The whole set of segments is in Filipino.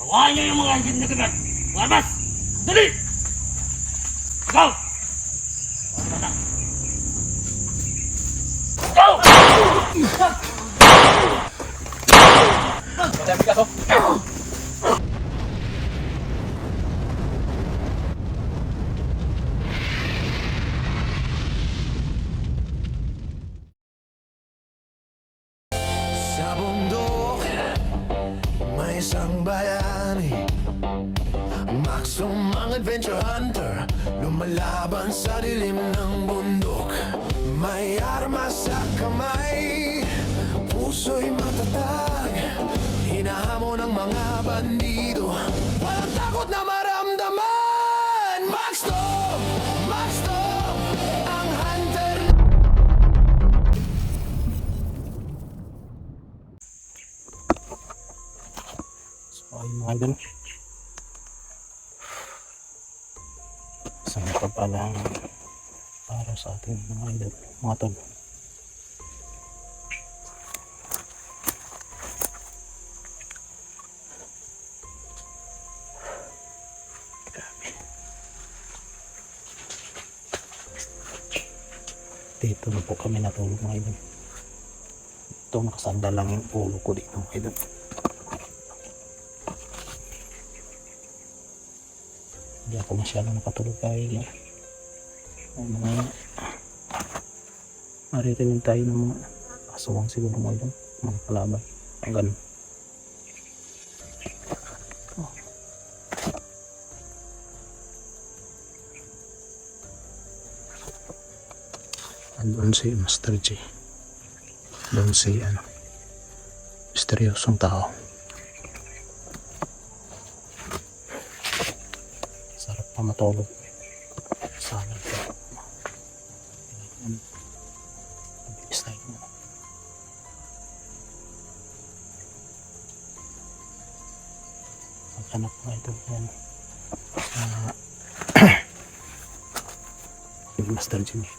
Tawahan niyo yung mga hindi na gagat. Labas! Dali! Ikaw! Go! Madami ka to. Sa bundok, may isang bayani, Maximum adventure hunter, lumalaban sa dilim ng bundok. May armas sa kamay, puso'y matatag, hinahamon ng mga bandido, walang takot na maramdaman. Maximum, Maximum, ang hunter. So ayun mga idol, isang kapalang para sa ating mga idol, mga tol. Grabe. Dito na po kami natulog mga idol. Ito nakasanda lang yung ulo ko dito mga idol. Hindi ako masyadong nakatulog kahit mga maritinig tayo ng mga aswang siguro mga idol, mga kalaban ang ganun. Oh. Andun si Master J, doon si misteryosong tao. Sarap pa matulog. Sana ito. Mabilis tayo. Maghanap nga ito. Yan. Yung Master Jimmy.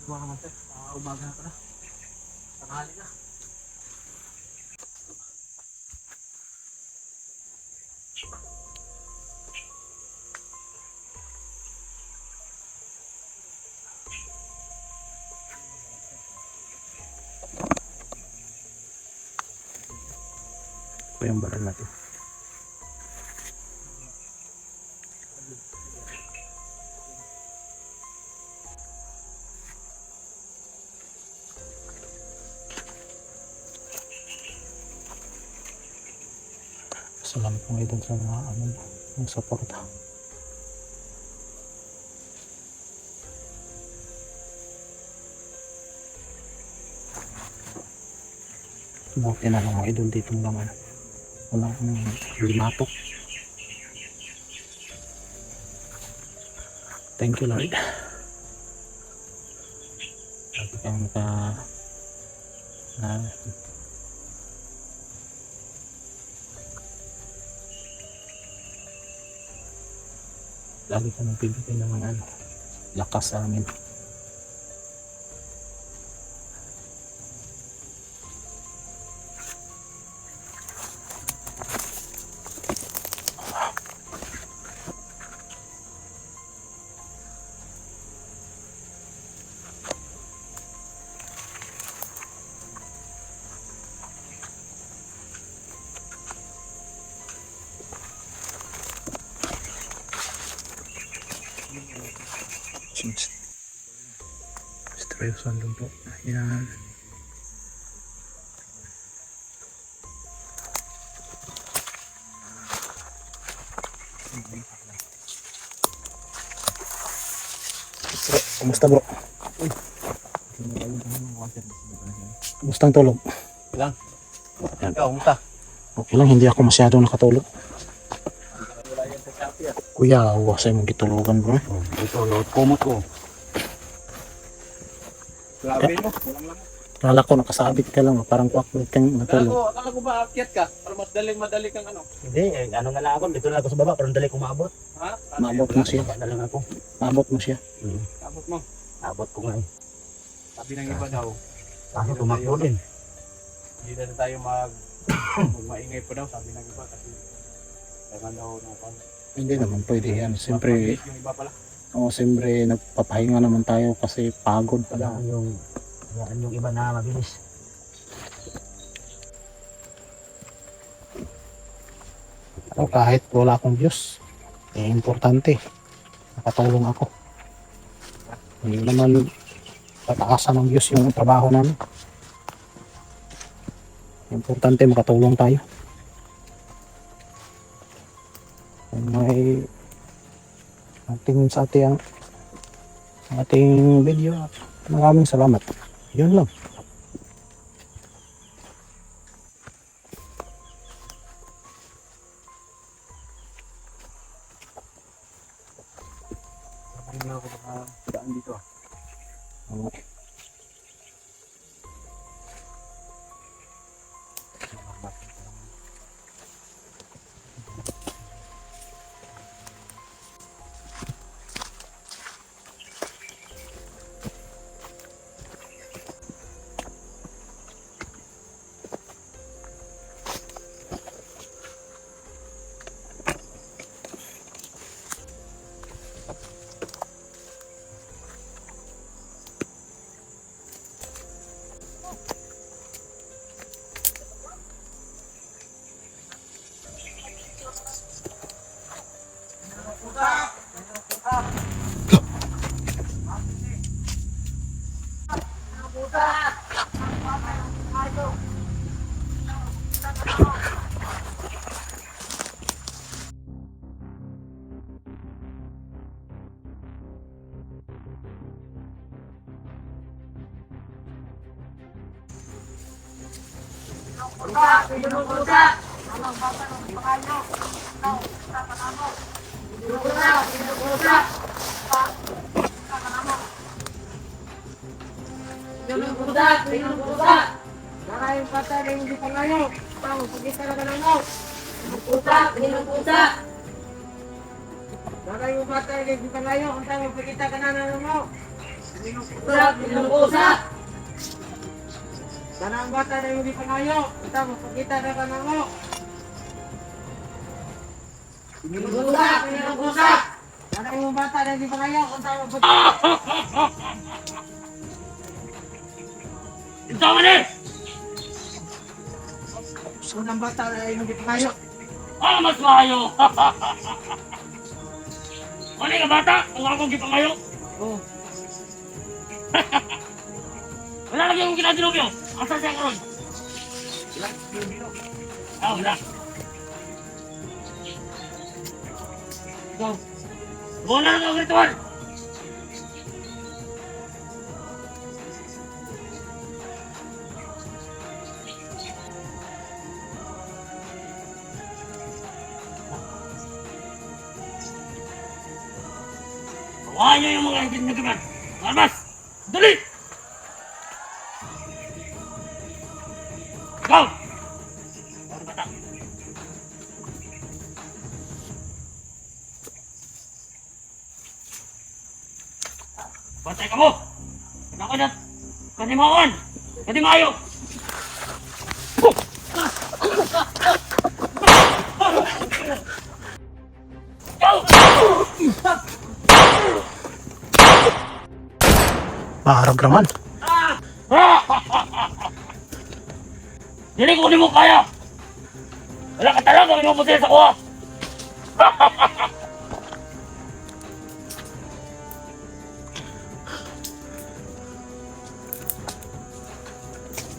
Mga master, umaga na pala. Tanghali na. Ito yung baral natin. Salamat po ngayon sa mga ng suporta. Buti na lang mga idol dito lang walang limatok. Thank you Lord. Lagi kang lagi ka nagbibigay ng lakas sa amin. Seryoso ang lumpo. Ayan. Kumusta bro? Kumusta ang tulog? Ilang? Ayan. Ikaw, kumusta? Okay lang, hindi ako masyado nakatulog. Kuya, wasay mong gitulugan bro. Ito, load kumot ko. Grabe mo, walang lamok. Kala ko nakasabit ka lang, parang kwaklit kang natulog. Akala ko ba akyat ka? Para mas madali kang ano? Hindi, ano nga lang ako. Dito na ako sa baba. Pero dali ko maabot. Ha? Maabot mo siya. Baba na lang ako. Maabot mo siya. Abot mo. Abot ko nga eh. Sabi ng iba daw, Kaso tumakbo din. hindi na tayo maingay pa daw, sabi ng iba kasi kailangan daw ng pan. Hindi naman pwede yan. Siyempre, Yung iba pala. siyempre nagpapahinga naman tayo kasi pagod pala. Yung iba na mabilis. Pero kahit wala akong views, importante. Nakatulong ako. Hindi naman pataasan ng views yung trabaho namin. Importante makatulong tayo. Kung may ating sa ating video, maraming salamat. Yun lang. Hindi na ako nakadaan dito. Okay. Tanang bata na hindi pangayo, kita mo pagkita na ka mo. Minugusa. Tanang yung bata na hindi pangayo, kita mo pagkita. Ito man eh! Unang bata na hindi pangayo. Mas maayo! Ano yung bata? Kung akong gipangayo? Oh, Wala lagi akong ginadilobyo. Asa siya karon? Wala. go. Wala na ang ritual. Kawahan niyo yung mga higit na gaman. Armas! Dali! Go! Bata. Bantay ka mo! Ako na! Kanimawan! Kanimayo! Go! Maharap naman. Dili ko ni mo kaya! Wala ka talaga minupusin sa kuha!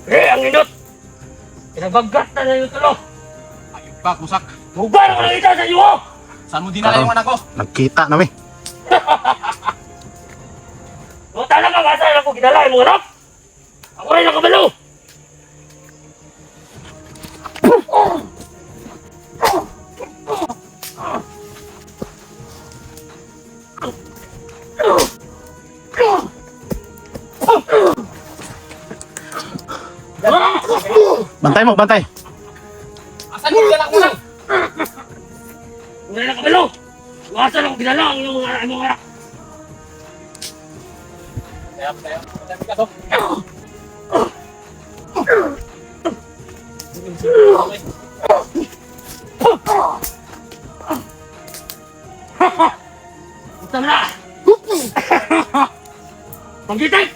Ang inot! Pinagbagat na yung tulo! Ayun pa, kusak. Huwag ako nakita sa iyo! Saan mo dinala yung anak ko? Nagkita namin. O talaga nga saan ako ginala yung mga anak? Ako rin nakabalo! Bantay mo, bantay. Asan yung anak mo lang? Ako rin nakabalo! Iwasan ako ginala ang iyong mga anak! Kaya pa tayo. Madami ka to. Utang na! Pagkitay!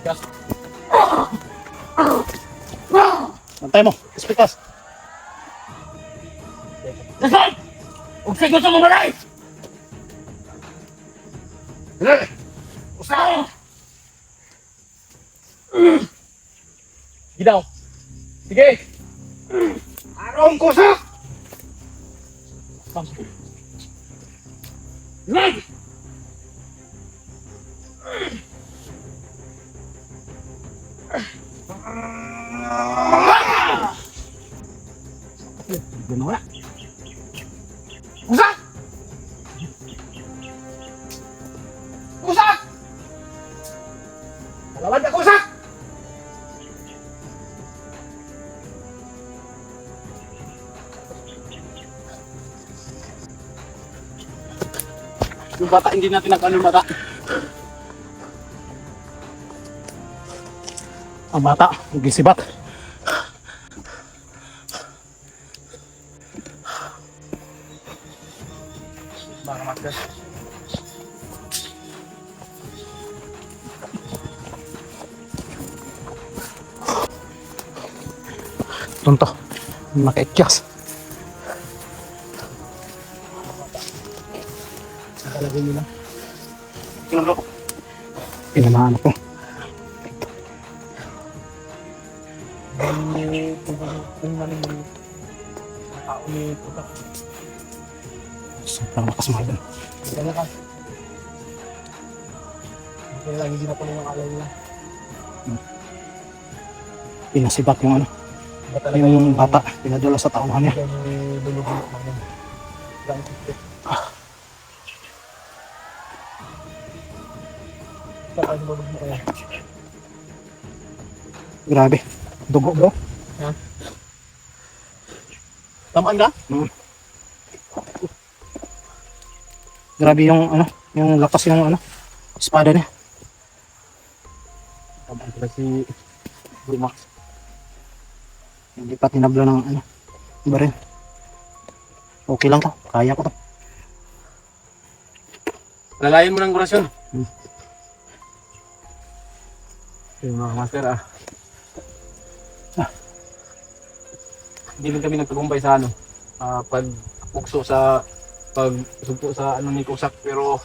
Tigas. Bantay mo. Espikas. Nasaan? Huwag sa'yo gusto mong malay! Usaw! Gidaw. Sige. Arong kusak! Lag! Ginawa. Usak! Usak! Kalawad ka, usak! Yung bata, hindi natin nakano yung bata. Ang bata, gisibat. Mga master. Tunto. Nakaikyas. Nakalagay nyo lang. Pinamahan ako. Kung maling tao ni Putak. Sobrang lakas mga idol. Kaya ka. Kaya lang hindi na po yung alay nila. Pinasibat yung ano. Ba talaga Yung bata. Pinadala sa tauhan niya. yung bulog-bulog namin. Lang tip. Saka yung bulog mo kaya. Grabe. Dugo bro. Tamaan ka? Grabe yung ano. Yung lakas yung ano. Espada niya. Tamaan ka si Bumax. Hindi pa tinabla ng ano. Iba rin. Okay lang to. Kaya ko to. Lalayan mo ng orasyon. Yung mga master Hindi rin kami nagtagumpay sa ano. Pagpukso sa pagsugpo sa ano ni Kusak pero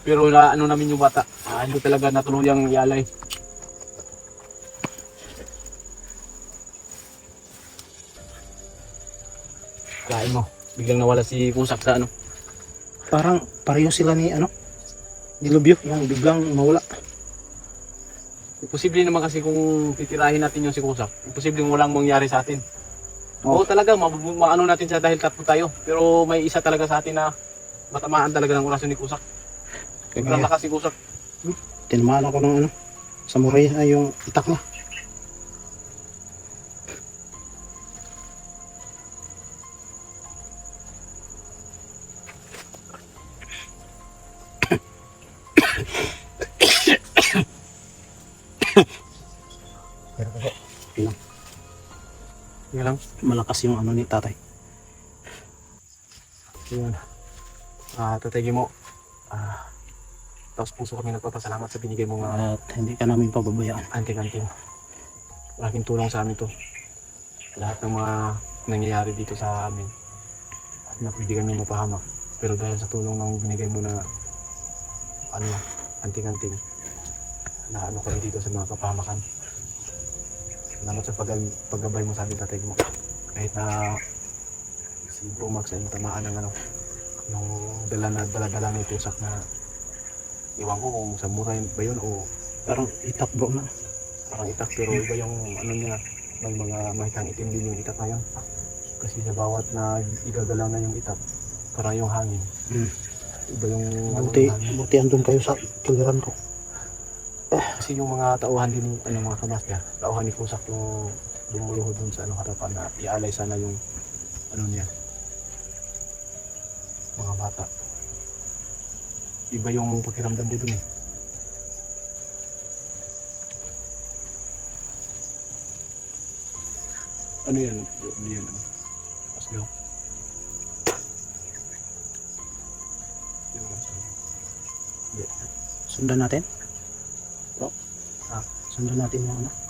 pero na ano namin yung bata. Hindi talaga natuluyang ialay. Kain mo. Biglang nawala si Kusak sa ano. Parang pareho sila ni ano. Dilubyo. Yung biglang mawala. Imposible naman kasi kung titirahin natin yung si Kusak. Imposible walang mangyari sa atin. Oo talaga, maano natin siya dahil tatlo tayo. Pero may isa talaga sa atin na matamaan talaga ng orasyon ni Kusak. Sobrang lakas si Kusak. Tinamaan ako ng ano. Samurai ay yung itak niya. Yan lang. Malakas yung ano ni tatay. Yun. Tatay mo. Tapos puso kami nagpapasalamat sa binigay mong At hindi ka namin pababayaan. anting-anting. Malaking tulong sa amin to. Lahat ng mga nangyayari dito sa amin. Na pwede kami mapahamak. Pero dahil sa tulong ng binigay mo na ano, anting-anting. Na ano kami dito sa mga kapahamakan. Salamat sa paggabay mo sa amin, tatay mo. Kahit na si Bumax ay tamaan ng ano, nung dala ni Tusak na iwan ko kung samurai ba yun o Parang itak bro na. parang itak pero iba yung ano niya, may mga mahitang itim din yung itak na yun. Kasi sa bawat na igagalaw na yung itak, parang yung hangin. Iba yung ano, hangin. Buti andun kayo sa kiliran ko. Kasi yung mga tauhan din, ano mga kamasya, tauhan ni Kusak yung lumuluhod dun sa ano harapan na ialay sana yung ano niya, mga bata. Iba yung pakiramdam dito eh. Ano yan? Ano yan? Let's go. Sundan natin? Ah. Sundan natin yung ano?